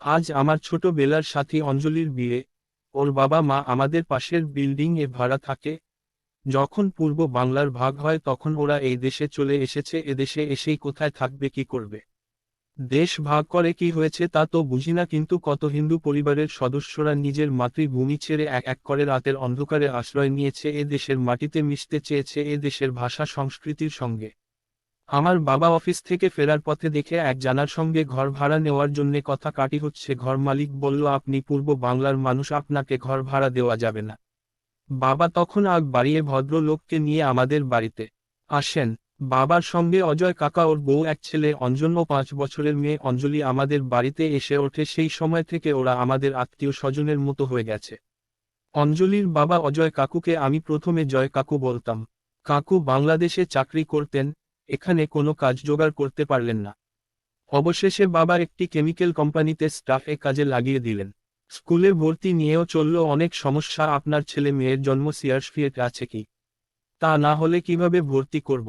আজ আমার ছোটবেলার সাথী অঞ্জলির বিয়ে। ওর বাবা মা আমাদের পাশের বিল্ডিং এ ভাড়া থাকে। যখন পূর্ব বাংলার ভাগ হয় তখন ওরা এই দেশে চলে এসেছে। এদেশে এসেই কোথায় থাকবে, কি করবে? দেশ ভাগ করে কি হয়েছে তা তো বুঝি না, কিন্তু কত হিন্দু পরিবারের সদস্যরা নিজের মাতৃভূমি ছেড়ে এক এক করে রাতের অন্ধকারে আশ্রয় নিয়েছে, এ দেশের মাটিতে মিশতে চেয়েছে, এ দেশের ভাষা সংস্কৃতির সঙ্গে। আমার বাবা অফিস থেকে ফেরার পথে দেখে এক জানার সঙ্গে ঘর ভাড়া নেওয়ার জন্যে কথা কাটি হচ্ছে। ঘর মালিক বলল, আপনি পূর্ব বাংলার মানুষ, আপনাকে ঘর ভাড়া দেওয়া যাবে না। বাবা তখন আগ বাড়িয়ে ভদ্রলোককে নিয়ে আমাদের বাড়িতে আসেন। বাবার সঙ্গে অজয় কাকা, ওর বউ, এক ছেলে অঞ্জন ও 5 বছরের মেয়ে অঞ্জলি আমাদের বাড়িতে এসে ওঠে। সেই সময় থেকে ওরা আমাদের আত্মীয় স্বজনের মতো হয়ে গেছে। অঞ্জলির বাবা অজয় কাকুকে আমি প্রথমে জয় কাকু বলতাম। কাকু বাংলাদেশে চাকরি করতেন, এখানে কোনো কাজ জোগাড় করতে পারলেন না। অবশেষে বাবা একটি কেমিক্যাল কোম্পানিতে স্টাফে কাজে লাগিয়ে দিলেন। স্কুলে ভর্তি নিয়েও চলল অনেক সমস্যা। আপনার ছেলে মেয়ের জন্ম সার্টিফিকেট আছে কি? তা না হলে কিভাবে ভর্তি করব?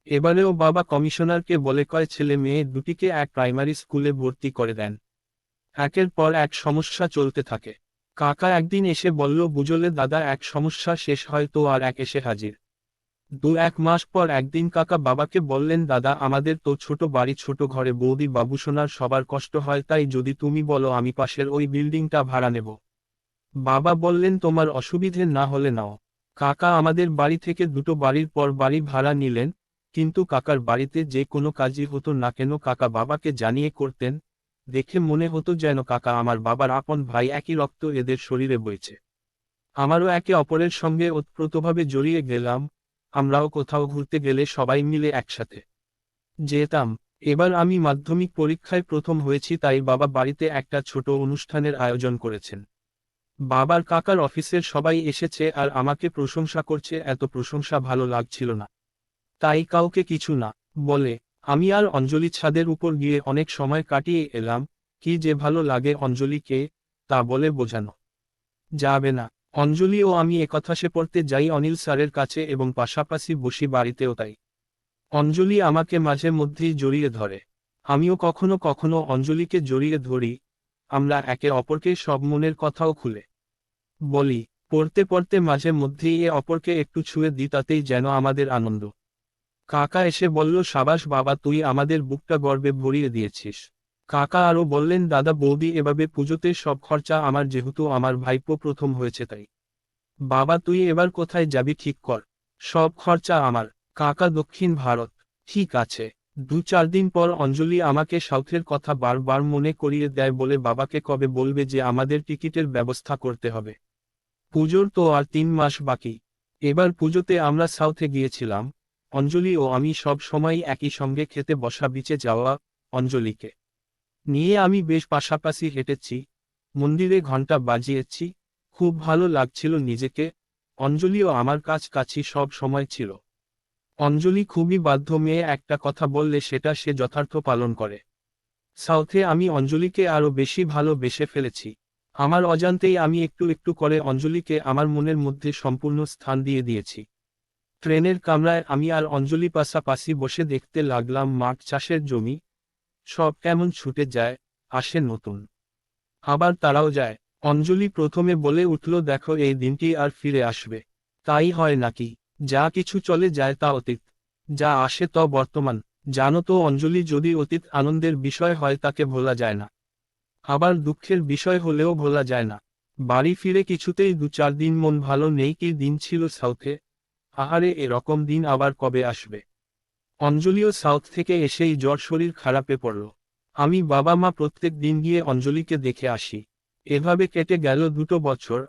এবারেও বাবা কমিশনারকে বলে কয় ছেলে মেয়ে দুটিকে এক প্রাইমারি স্কুলে ভর্তি করে দেন। একের পর এক সমস্যা চলতে থাকে। কাকা একদিন এসে বলল, বুঝলে দাদা, এক সমস্যা শেষ হয় তো আর এক এসে হাজির। 1 মাস পর একদিন কাকা বাবাকে বললেন, দাদা, আমাদের তো ছোট বাড়ি, ছোট ঘরে বৌদি বাবুসোনার সবার কষ্ট হয়, তাই যদি তুমি বলো আমি পাশের ওই বিল্ডিংটা ভাড়া নেব। বাবা বললেন, তোমার অসুবিধে না হলে নাও। কাকা আমাদের বাড়ি থেকে দুটো বাড়ির পর বাড়ি ভাড়া নিলেন। কিন্তু কাকার বাড়িতে যে কোনো কাজই হতো না কেন কাকা বাবাকে জানিয়ে করতেন। দেখে মনে হতো যেন কাকা আমার বাবার আপন ভাই, একই রক্ত এদের শরীরে বইছে। আমারও একে অপরের সঙ্গে ওতপ্রোতভাবে জড়িয়ে গেলাম। আমরাও কোথাও ঘুরতে গেলে সবাই মিলে একসাথে যেতাম। এবার আমি মাধ্যমিক পরীক্ষায় প্রথম হয়েছি, তাই বাবা বাড়িতে একটা ছোট অনুষ্ঠানের আয়োজন করেছেন। বাবার কাকার অফিসের সবাই এসেছে আর আমাকে প্রশংসা করছে। এত প্রশংসা ভালো লাগছিল না, তাই কাউকে কিছু না বলে আমি আর অঞ্জলি ছাদের উপর গিয়ে অনেক সময় কাটিয়ে এলাম। কি যে ভালো লাগে অঞ্জলিকে, তা বলে বোঝানো যাবে না। অঞ্জলি ও আমি একথা সে পড়তে যাই অনিল স্যারের কাছে এবং পাশাপাশি বসি বাড়িতেও তাই। অঞ্জলি আমাকে মাঝে মধ্যেই জড়িয়ে ধরে, আমিও কখনো কখনো অঞ্জলিকে জড়িয়ে ধরি। আমরা একে অপরকে সব মনের কথাও খুলে বলি। পড়তে পড়তে মাঝে মধ্যেই অপরকে একটু ছুঁয়ে দিই, তাতেই যেন আমাদের আনন্দ। কাকা এসে বলল, সাবাস বাবা, তুই আমাদের বুকটা গর্বে ভরিয়ে দিয়েছিস। কাকা আরও বললেন, দাদা বৌদি, এভাবে পুজোতে সব খরচা আমার, যেহেতু আমার ভাইপো প্রথম হয়েছে তাই। বাবা, তুই এবার কোথায় যাবি ঠিক কর, সব খরচা আমার। কাকা, দক্ষিণ ভারত। ঠিক আছে। 2-4 দিন পর অঞ্জলি আমাকে সাউথের কথা বারবার মনে করিয়ে দেয়, বলে বাবাকে কবে বলবে যে আমাদের টিকিটের ব্যবস্থা করতে হবে। পুজোর তো আর 3 মাস বাকি। এবার পুজোতে আমরা সাউথে গিয়েছিলাম। অঞ্জলি ও আমি সব সময় একই সঙ্গে খেতে বসা, বিচে যাওয়া। অঞ্জলিকে নিয়ে আমি বেশ পাশাপাশি হেঁটেছি, মন্দিরে ঘন্টা বাজিয়েছি। খুব ভালো লাগছিল নিজেকে। অঞ্জলিও আমার কাছাকাছি সব সময় ছিল। অঞ্জলি খুবই বাধ্য মেয়ে, একটা কথা বললে সেটা সে যথার্থ পালন করে। সাউথে আমি অঞ্জলিকে আরও বেশি ভালোবেসে ফেলেছি। আমার অজান্তেই আমি একটু একটু করে অঞ্জলিকে আমার মনের মধ্যে সম্পূর্ণ স্থান দিয়ে দিয়েছি। ট্রেনের কামরায় আমি আর অঞ্জলি পাশাপাশি বসে দেখতে লাগলাম মাঠ, চাষের জমি, সব কেমন ছুটে যায়, আসে নতুন, আবার তারাও যায়। অঞ্জলি প্রথমে বলে উঠল, দেখো, এই দিনটি আর ফিরে আসবে? তাই হয় নাকি? যা কিছু চলে যায় তা অতীত, যা আসে তা বর্তমান। জানো তো অঞ্জলি, যদি অতীত আনন্দের বিষয় হয় তাকে ভোলা যায় না, আবার দুঃখের বিষয় হলেও ভোলা যায় না। বাড়ি ফিরে কিছুতেই 2-4 দিন মন ভালো নেই। কি দিন ছিল সাউথে! আহারে, এরকম দিন আবার কবে আসবে? অঞ্জলিও সাউথ থেকে এসেই জ্বর, শরীর খারাপে পড়ল। আমি বাবা মা প্রত্যেক দিন গিয়ে অঞ্জলিকে দেখে আসি। এভাবে কেটে গেল 2 বছর।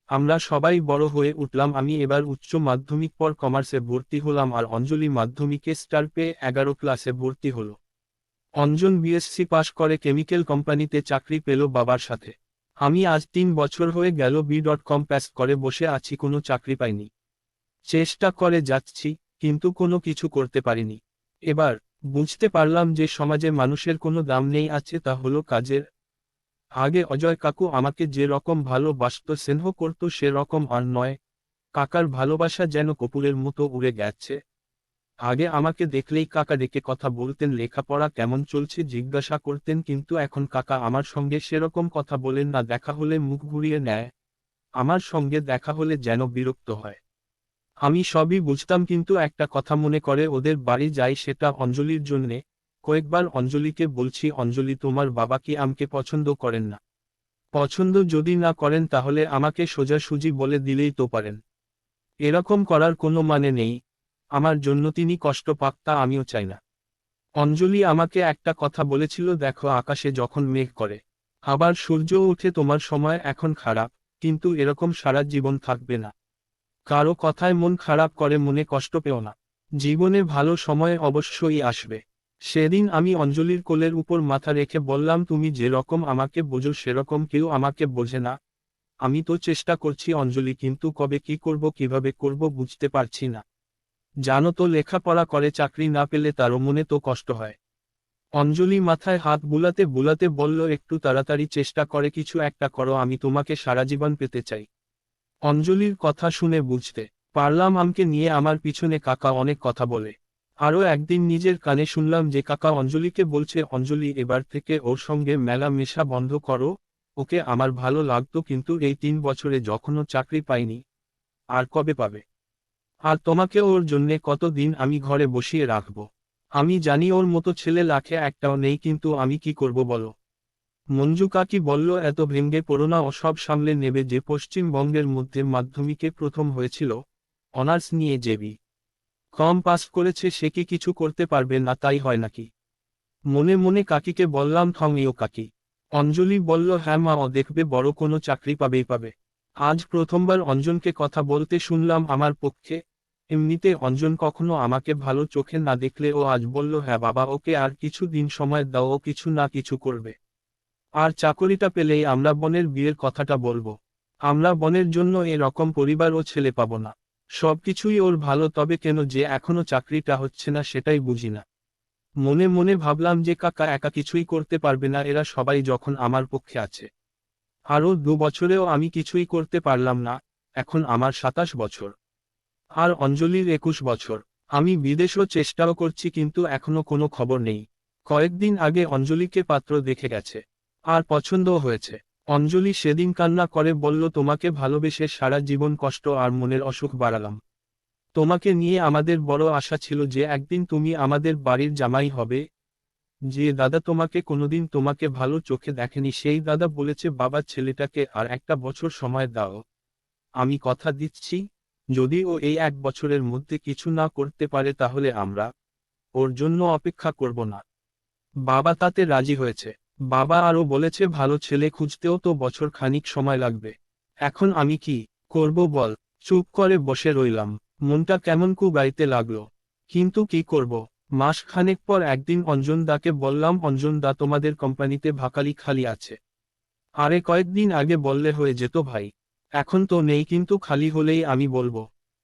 আমরা সবাই বড় হয়ে উঠলাম। আমি এবার উচ্চ মাধ্যমিক পর কমার্সে ভর্তি হলাম আর অঞ্জলি মাধ্যমিকে স্টার পেয়ে 11 ক্লাসে ভর্তি হলো। অঞ্জন বিএসসি পাশ করে কেমিক্যাল কোম্পানিতে চাকরি পেল বাবার সাথে। আমি আজ 3 বছর হয়ে গেল বি.কম পাস করে বসে আছি, কোনো চাকরি পাইনি। চেষ্টা করে যাচ্ছি, কিন্তু কোনো কিছু করতে পারিনি। এবার বুঝতে পারলাম যে সমাজে মানুষের কোনো দাম নেই, আছে তা হলো কাজের। আগে অজয় কাকু আমাকে যে রকম ভালোবাসত, স্নেহ করত, সে রকম আর নয়। কাকার ভালোবাসা যেন কপুরের মতো উড়ে গেছে। আগে আমাকে দেখলেই কাকা ডেকে কথা বলতেন, লেখাপড়া কেমন চলছে জিজ্ঞাসা করতেন, কিন্তু এখন কাকা আমার সঙ্গে সেরকম কথা বলেন না, দেখা হলে মুখ ঘুরিয়ে নেয়, আমার সঙ্গে দেখা হলে যেন বিরক্ত হয়। আমি সবই বুঝতাম, কিন্তু একটা কথা মনে করে ওদের বাড়ি যাই সেটা অঞ্জলির জন্যে। কয়েকবার অঞ্জলিকে বলছি, অঞ্জলি তোমার বাবা কি আমাকে পছন্দ করেন না? পছন্দ যদি না করেন তাহলে আমাকে সোজাসুজি বলে দিলেই তো পারেন। এরকম করার কোনো মানে নেই, আমার জন্য তিনি কষ্ট পাক তা আমিও চাই না। অঞ্জলি আমাকে একটা কথা বলেছিল, দেখো আকাশে যখন মেঘ করে আবার সূর্য ওঠে, তোমার সময় এখন খারাপ, কিন্তু এরকম সারা জীবন থাকবে না। কারো কথায় মন খারাপ করে মনে কষ্ট পেও না, জীবনে ভালো সময় অবশ্যই আসবে। সেদিন আমি অঞ্জলির কোলের উপর মাথা রেখে বললাম, তুমি যেরকম আমাকে বোঝো সেরকম কেউ আমাকে বোঝে না। আমি তো চেষ্টা করছি অঞ্জলি, কিন্তু কবে কি করব কিভাবে করব বুঝতে পারছি না। জানো তো, লেখাপড়া করে চাকরি না পেলে তারও মনে তো কষ্ট হয়। অঞ্জলি মাথায় হাত বুলাতে বুলাতে বলল, একটু তাড়াতাড়ি চেষ্টা করে কিছু একটা করো, আমি তোমাকে সারা জীবন পেতে চাই। অঞ্জলির কথা শুনে বুঝতে পারলাম আমাকে নিয়ে আমার পিছনে কাকা অনেক কথা বলে। আরও একদিন নিজের কানে শুনলাম যে কাকা অঞ্জলিকে বলছে, অঞ্জলি এবার থেকে ওর সঙ্গে মেলা মেশা বন্ধ করো, ওকে আমার ভালো লাগতো কিন্তু এই 3 বছরে যখনও চাকরি পাইনি, আর কবে পাবে? আর তোমাকে ওর জন্যে কতদিন আমি ঘরে বসিয়ে রাখবো? আমি জানি ওর মতো ছেলে লাখে একটাও নেই, কিন্তু আমি কি করব বলো? মঞ্জু কাকি বলল, এত ভেঙে পড়ো না, ও সব সামলে নেবে। যে পশ্চিমবঙ্গের মধ্যে মাধ্যমিকে প্রথম হয়েছিল, অনার্স নিয়ে জেবি কম পাস করেছে, সে কি কিছু করতে পারবে না তাই হয় নাকি? মনে মনে কাকিকে বললাম, ঠঙিও কাকি। অঞ্জলি বলল, হ্যাঁ মা, ও দেখবে বড় কোনো চাকরি পাবেই পাবে। আজ প্রথমবার অঞ্জনকে কথা বলতে শুনলাম আমার পক্ষে। এমনিতে অঞ্জন কখনো আমাকে ভালো চোখে না দেখলে ও আজ বলল, হ্যাঁ বাবা, ওকে আর কিছু দিন সময় দাও, ও কিছু না কিছু করবে। আর চাকরিটা পেলেই আমরা বোনের বিয়ের কথাটা বলবো। আমরা বোনের জন্য এরকম পরিবার ও ছেলে পাবো না। সবকিছুই ওর ভালো, তবে কেন যে এখনো চাকরিটা হচ্ছে না সেটাই বুঝি না। মনে মনে ভাবলাম যে কাকা একা কিছুই করতে পারবে না, এরা সবাই যখন আমার পক্ষে আছে। আরও 2 বছরেও আমি কিছুই করতে পারলাম না। এখন আমার 27 বছর, আর অঞ্জলির 21 বছর। আমি বিদেশও চেষ্টাও করছি, কিন্তু এখনো কোনো খবর নেই। কয়েকদিন আগে অঞ্জলিকে পাত্র দেখে গেছে, আর পছন্দও হয়েছে। অঞ্জলি সেদিন কান্না করে বলল, তোমাকে ভালোবেসে সারা জীবন কষ্ট আর মনের অসুখ বাড়ালাম। তোমাকে নিয়ে আমাদের বড় আশা ছিল যে একদিন তুমি আমাদের বাড়ির জামাই হবে। যে দাদা তোমাকে কোনোদিন তোমাকে ভালো চোখে দেখেনি, সেই দাদা বলেছে, বাবা ছেলেটাকে আর একটা বছর সময় দাও। আমি কথা দিচ্ছি, যদি ও এই 1 বছরের মধ্যে কিছু না করতে পারে তাহলে আমরা ওর জন্য অপেক্ষা করব না। বাবা তাতে রাজি হয়েছে। বাবা আরও বলেছে, ভালো ছেলে খুঁজতেও তো বছর খানিক সময় লাগবে। এখন আমি কি করব বল? চুপ করে বসে রইলাম, মনটা কেমন কুবাইতে লাগলো। কিন্তু কি করব? মাসখানেক পর একদিন অঞ্জন দাকে বললাম, অঞ্জন দা, তোমাদের কোম্পানিতে ভাকালি খালি আছে। আরে কয়েকদিন আগে বললে হয়ে যেত ভাই। এখন তো নেই, কিন্তু খালি হলেই আমি বলবো।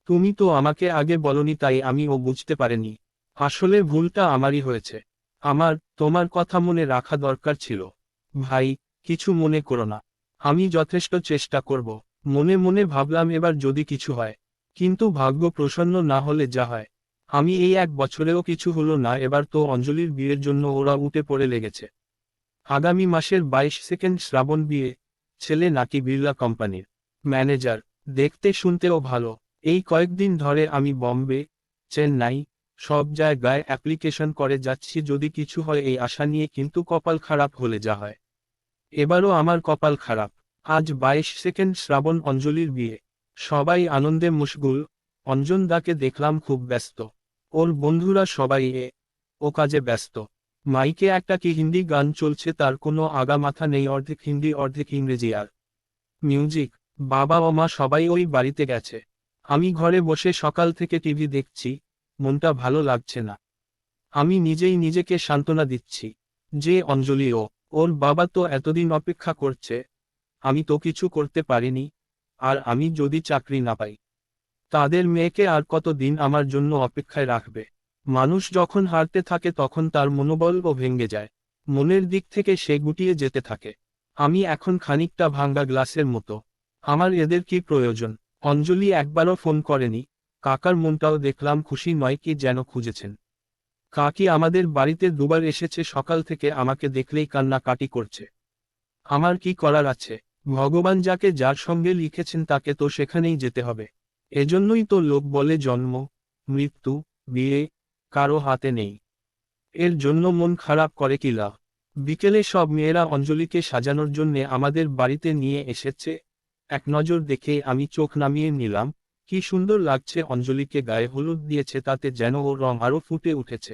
তুমি তো আমাকে আগে বলনি, তাই আমি ও বুঝতে পারিনি। আসলে ভুলটা আমারই হয়েছে। আমার তোমার কথা মনে রাখা দরকার ছিল। ভাই, কিছু মনে করো না, আমি যথেষ্ট চেষ্টা করব। মনে মনে ভাবলাম, এবার যদি কিছু হয়। কিন্তু ভাগ্য প্রসন্ন না হলে যা হয়। আমি এই 1 বছরেও কিছু হলো না, এবার তো অঞ্জলির বিয়ের জন্য ওরা উঠে পড়ে লেগেছে। আগামী মাসের 22 শ্রাবণ বিয়ে। ছেলে নাকি বিড়লা কোম্পানির ম্যানেজার, দেখতে শুনতেও ভালো। এই কয়েকদিন ধরে আমি বম্বে, চেন্নাই, সব জায়গায় অ্যাপ্লিকেশন করে যাচ্ছি, যদি কিছু হয় এই আশা নিয়ে, কিন্তু কপাল খারাপ হলে যা হয়। এবারও আমার কপাল খারাপ। আজ 22 শ্রাবণ, অঞ্জলির বিয়ে। সবাই আনন্দে মশগুল। অঞ্জন দাকে দেখলাম খুব ব্যস্ত। ওর বন্ধুরা সবাই ও কাজে ব্যস্ত। মাইকে একটা কি হিন্দি গান চলছে, তার কোনো আগা মাথা নেই, অর্ধেক হিন্দি অর্ধেক ইংরেজি আর মিউজিক। বাবা ও মা সবাই ওই বাড়িতে গেছে। আমি ঘরে বসে সকাল থেকে টিভি দেখছি, মনটা ভালো লাগছে না। আমি নিজেই নিজেকে সান্ত্বনা দিচ্ছি যে অঞ্জলি ওর বাবা তো এতদিন অপেক্ষা করছে, আমি তো কিছু করতে পারিনি। আর আমি যদি চাকরি না পাই, তাদের মেয়েকে আর কতদিন আমার জন্য অপেক্ষায় রাখবে? মানুষ যখন হারতে থাকে তখন তার মনোবলও ভেঙে যায়। মনের দিক থেকে সে গুটিয়ে যেতে থাকে। আমি এখন খানিকটা ভাঙ্গা গ্লাসের মতো। আমার এদের কি প্রয়োজন? অঞ্জলি একবারও ফোন করেনি, কাকার মনটাও দেখলাম খুশি নয় কি যেন খুঁজেছেন। কাকি আমাদের বাড়িতে দুবার এসেছে, সকাল থেকে আমাকে দেখলেই কান্নাকাটি করছে। আমার কি করার আছে? ভগবান যাকে যার সঙ্গে লিখেছেন তাকে তো সেখানেই যেতে হবে। এজন্যই তো লোক বলে জন্ম, মৃত্যু, বিয়ে কারো হাতে নেই। এর জন্য মন খারাপ করে কি লাভ? বিকেলে সব মেয়েরা অঞ্জলিকে সাজানোর জন্যে আমাদের বাড়িতে নিয়ে এসেছে। এক নজর দেখে আমি চোখ নামিয়ে নিলাম। কি সুন্দর লাগছে! অঞ্জলিকে গায়ে হলুদ দিয়েছে, তাতে যেন ওর রং আরো ফুটে উঠেছে।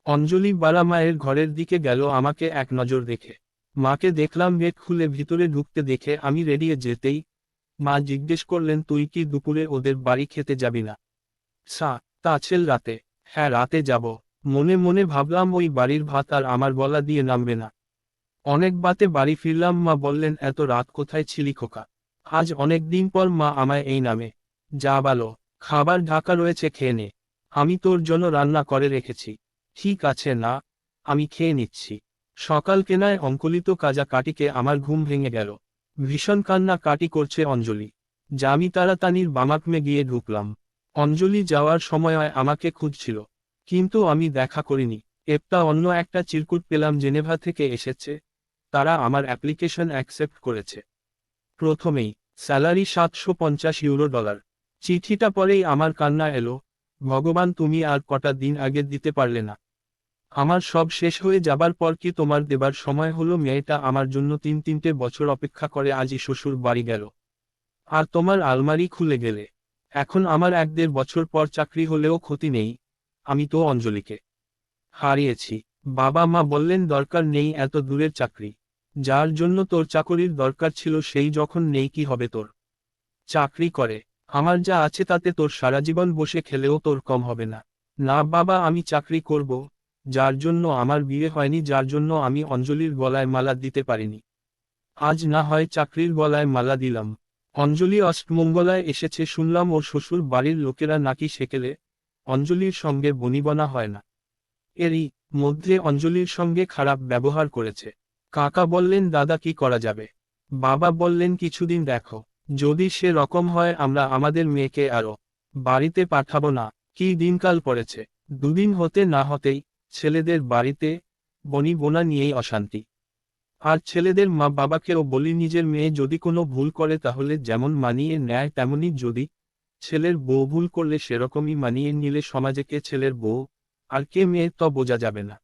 অঞ্জলি বালা মায়ের ঘরের দিকে গেল আমাকে এক নজর দেখে। মাকে দেখলাম গেট খুলে ভিতরে ঢুকতে দেখে আমি রেডিয়ে যেতেই মা জিজ্ঞেস করলেন, তুই কি দুপুরে ওদের বাড়ি খেতে যাবি না? তাছেল রাতে? হ্যাঁ, রাতে যাব। মনে মনে ভাবলাম ওই বাড়ির ভাত আর আমার গলা দিয়ে নামবে না। অনেক বাতে বাড়ি ফিরলাম, মা বললেন, এত রাত কোথায় ছিলি খোকা? আজ অনেক দিন পর মা আমায় এই নামে। যা ভালো, খাবার ঢাকা রয়েছে, খেয়ে নে। আমি তোর জন্য রান্না করে রেখেছি। ঠিক আছে না, আমি খেয়ে নিচ্ছি। সকাল কেনায় অঙ্কুলিত কাজা কাটিকে আমার ঘুম ভেঙে গেল। ভীষণ কান্না কাটি করছে অঞ্জলি। আমি তাড়াতাড়ির বামাকমে গিয়ে ঢুকলাম। অঞ্জলি যাওয়ার সময় আমাকে খুঁজছিল, কিন্তু আমি দেখা করিনি। অন্য একটা চিরকুট পেলাম, জেনেভা থেকে এসেছে। তারা আমার অ্যাপ্লিকেশন অ্যাকসেপ্ট করেছে। প্রথমেই স্যালারি $750। চিঠিটা পরেই আমার কান্না এলো। ভগবান, তুমি আর কটা দিন আগে দিতে পারলে না? আমার সব শেষ হয়ে যাবার পর কি তোমার দেবার সময় হলো? মেয়েটা আমার জন্য 3-3টে বছর অপেক্ষা করে আজই শ্বশুর বাড়ি গেল। আর তোমার আলমারি খুলে গেলে। এখন আমার 1-1.5 বছর পর চাকরি হলেও ক্ষতি নেই। আমি তো অঞ্জলিকে হারিয়েছি। বাবা মা বললেন, দরকার নেই এত দূরের চাকরি। যার জন্য তোর চাকরির দরকার ছিল সেই যখন নেই, কি হবে তোর? চাকরি করে আমার যা আছে তাতে তোর সারা জীবন বসে খেলেও তোর কম হবে না। না বাবা, আমি চাকরি করব। যার জন্য আমার বিয়ে হয়নি, যার জন্য আমি অঞ্জলির গলায় মালা দিতে পারিনি, আজ না হয় চাকরির গলায় মালা দিলাম। অঞ্জলি অষ্টমঙ্গলায় এসেছে, শুনলাম ওর শ্বশুর বাড়ির লোকেরা নাকি সেকেলে অঞ্জলির সঙ্গে বনিবনা হয় না। এরই মধ্যে অঞ্জলির সঙ্গে খারাপ ব্যবহার করেছে। কাকা বললেন, দাদা কি করা যাবে? বাবা বললেন, কিছুদিন দেখো, যদি সে রকম হয় আমরা আমাদের মেয়েকে আরো বাড়িতে পাঠাবো না। কি দিনকাল পড়েছে! দুদিন হতে না হতেই ছেলেদের বাড়িতে বনিবনা নিয়েই অশান্তি। আর ছেলেদের মা বাবাকেও বলি, নিজের মেয়ে যদি কোনো ভুল করে তাহলে যেমন মানিয়ে নেয় তেমনি, যদি ছেলের বউ ভুল করলে সেরকমই মানিয়ে নিলে সমাজে কে ছেলের বউ আর কে মেয়ে তা বোঝা যাবে না।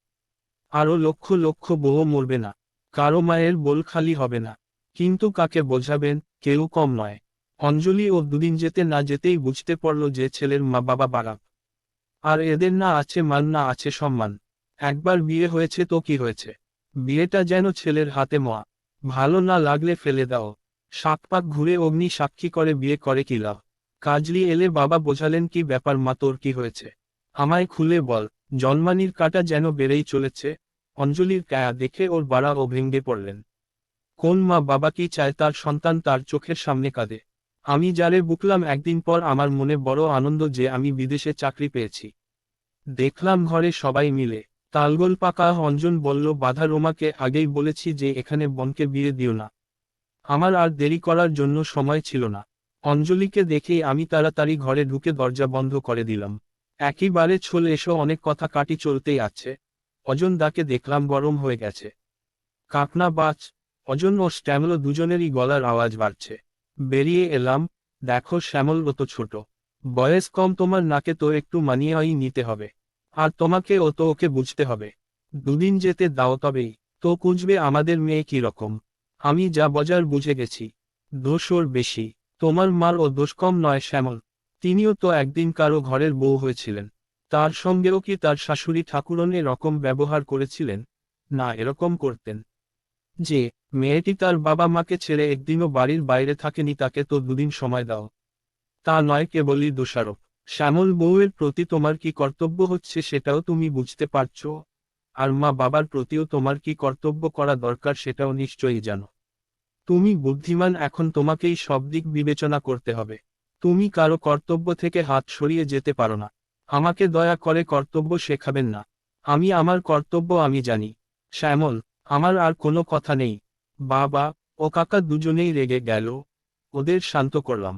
আরও লক্ষ লক্ষ বউ মরবে না, কারো মায়ের বোল খালি হবে না। কিন্তু কাকে বোঝাবেন? কেউ কম নয়। অঞ্জলি ও দুদিন যেতে না যেতেই বুঝতে পারল যে ছেলের মা বাবা বাড়াক। আর এদের না আছে মান, না আছে সম্মান। একবার বিয়ে হয়েছে তো কি হয়েছে? বিয়েটা যেন ছেলের হাতে মোয়া। ভালো না লাগলে ফেলে দাও। শাকপাক ঘুরে অগ্নি সাক্ষী করে বিয়ে করে কি লাভ? কাজলি এলে বাবা বোঝালেন, কি ব্যাপার মা, তোর কি হয়েছে? আমায় খুলে বল। জন্মানির কাটা যেন বেড়েই চলেছে। অঞ্জলির কায়া দেখে ওর বাড়া ও ভেঙ্গে পড়লেন। কোন মা বাবা কি চায় তার সন্তান তার চোখের সামনে কাঁদে? আমি যারে বুকলাম, একদিন পর আমার মনে বড় আনন্দ যে আমি বিদেশে চাকরি পেয়েছি। দেখলাম ঘরে সবাই মিলে তালগোল পাকা। অঞ্জন বলল, বাধা, রোমাকে আগেই বলেছি যে এখানে বোনকে বিয়ে দিও না। আমার আর দেরি করার জন্য সময় ছিল না। অঞ্জলিকে দেখেই আমি তাড়াতাড়ি ঘরে ঢুকে দরজা বন্ধ করে দিলাম। একেবারে চলে এসো, অনেক কথা কাটি চলতেই আছে। অজন দাকে দেখলাম গরম হয়ে গেছে। কাকনা বাজ, অজন ও শ্যামল দুজনেরই গলার আওয়াজ বাড়ছে। বেরিয়ে এলাম। দেখো শ্যামল, ও তো ছোট, বয়স কম, তোমার নাকে তো একটু মানিয়েই নিতে হবে। আর তোমাকে ও তো ওকে বুঝতে হবে। দুদিন যেতে দাও, তবেই তো বুঝবে আমাদের মেয়ে কি রকম। আমি যা বজার বুঝে গেছি। দোষ ওর বেশি, তোমার মার ও দোষ কম নয় শ্যামল। তিনিও তো একদিন কারো ঘরের বউ হয়েছিলেন। তার সঙ্গেও কি তার শাশুড়ি ঠাকুরন এরকম ব্যবহার করেছিলেন? না, এরকম করতেন। যে মেয়েটি তার বাবা মাকে ছেড়ে একদিনও বাড়ির বাইরে থাকেনি, তাকে তো দুদিন সময় দাও। তা নয় কেবলই দোষারোপ। শ্যামল, বউয়ের প্রতি তোমার কি কর্তব্য হচ্ছে সেটাও তুমি বুঝতে পারছো। আর মা বাবার প্রতিও তোমার কি কর্তব্য করা দরকার সেটাও নিশ্চয়ই জানো। তুমি বুদ্ধিমান, এখন তোমাকেই সব দিক বিবেচনা করতে হবে। তুমি কারো কর্তব্য থেকে হাত সরিয়ে যেতে পারো না। আমাকে দয়া করে কর্তব্য শেখাবেন না। আমি আমার কর্তব্য আমি জানি। শ্যামল, আমার আর কোনো কথা নেই। বাবা ও কাকা দুজনেই রেগে গেল। ওদের শান্ত করলাম।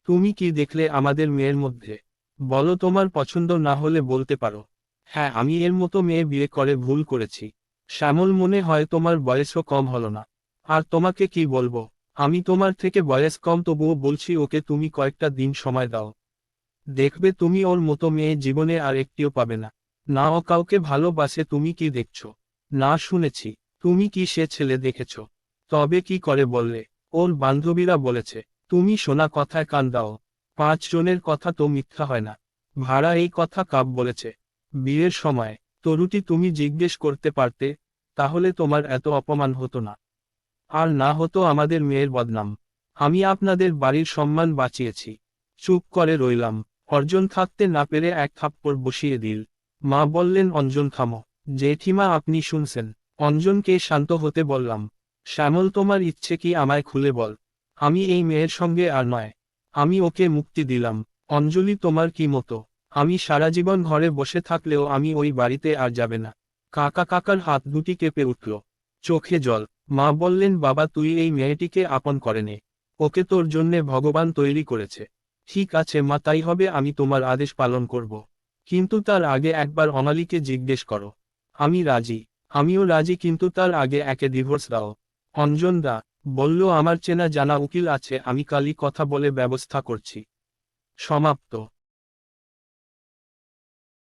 তুমি কি দেখলে আমাদের মেয়ের মধ্যে? বলো, তোমার পছন্দ না হলে বলতে পারো। হ্যাঁ, আমি এর মতো মেয়ে বিয়ে করে ভুল করেছি। শ্যামল, মনে হয় তোমার বয়সও কম হলো না। আর তোমাকে কি বলবো, আমি তোমার থেকে বয়স কম, তবুও বলছি ওকে তুমি কয়েকটা দিন সময় দাও। দেখবে তুমি ওর মতো মেয়ে জীবনে আর একটিও পাবে না। না ও কাউকে ভালোবাসে, তুমি কি দেখছো? না শুনেছি। তুমি কি সে ছেলে দেখেছো? তবে কি করে বললে? ওর বান্ধবীরা বলেছে। তুমি শোনা কথায় কান দাও। 5 জনের কথা তো মিথ্যা হয় না। ভাড়া এই কথা কাব বলেছে? বিয়ের সময় তরুটি তুমি জিজ্ঞেস করতে পারতে, তাহলে তোমার এত অপমান হতো না। আর না হতো আমাদের মেয়ের বদনাম। আমি আপনাদের বাড়ির সম্মান বাঁচিয়েছি। চুপ করে রইলাম। অর্জন থাকতে না পেরে এক থাপ্পড় বসিয়ে দিল। মা বললেন, অঞ্জন থামো। জেঠিমা, আপনি শুনছেন? অঞ্জনকে শান্ত হতে বললাম। শ্যামল, তোমার ইচ্ছে কি আমায় খুলে বল। আমি এই মেয়ের সঙ্গে আর নয়। আমি ওকে মুক্তি দিলাম। অঞ্জলি, তোমার কি মতো? আমি সারা জীবন ঘরে বসে থাকলেও আমি ওই বাড়িতে আর যাবে না। কাকার হাত দুটি কেঁপে উঠল। চোখে জল। মা বললেন, বাবা, তুই এই মেয়েটিকে আপন করে নে। ওকে তোর জন্যে ভগবান তৈরি করেছে। ঠিক আছে মা, তাই হবে, আমি তোমার আদেশ পালন করব। কিন্তু তার আগে একবার অনালিকে জিজ্ঞেস করো। আমি রাজি। আমিও রাজি, কিন্তু তার আগে একে ডিভোর্স দাও। অঞ্জন দা বলল, আমার চেনা জানা উকিল আছে, আমি কালই কথা বলে ব্যবস্থা করছি। সমাপ্ত।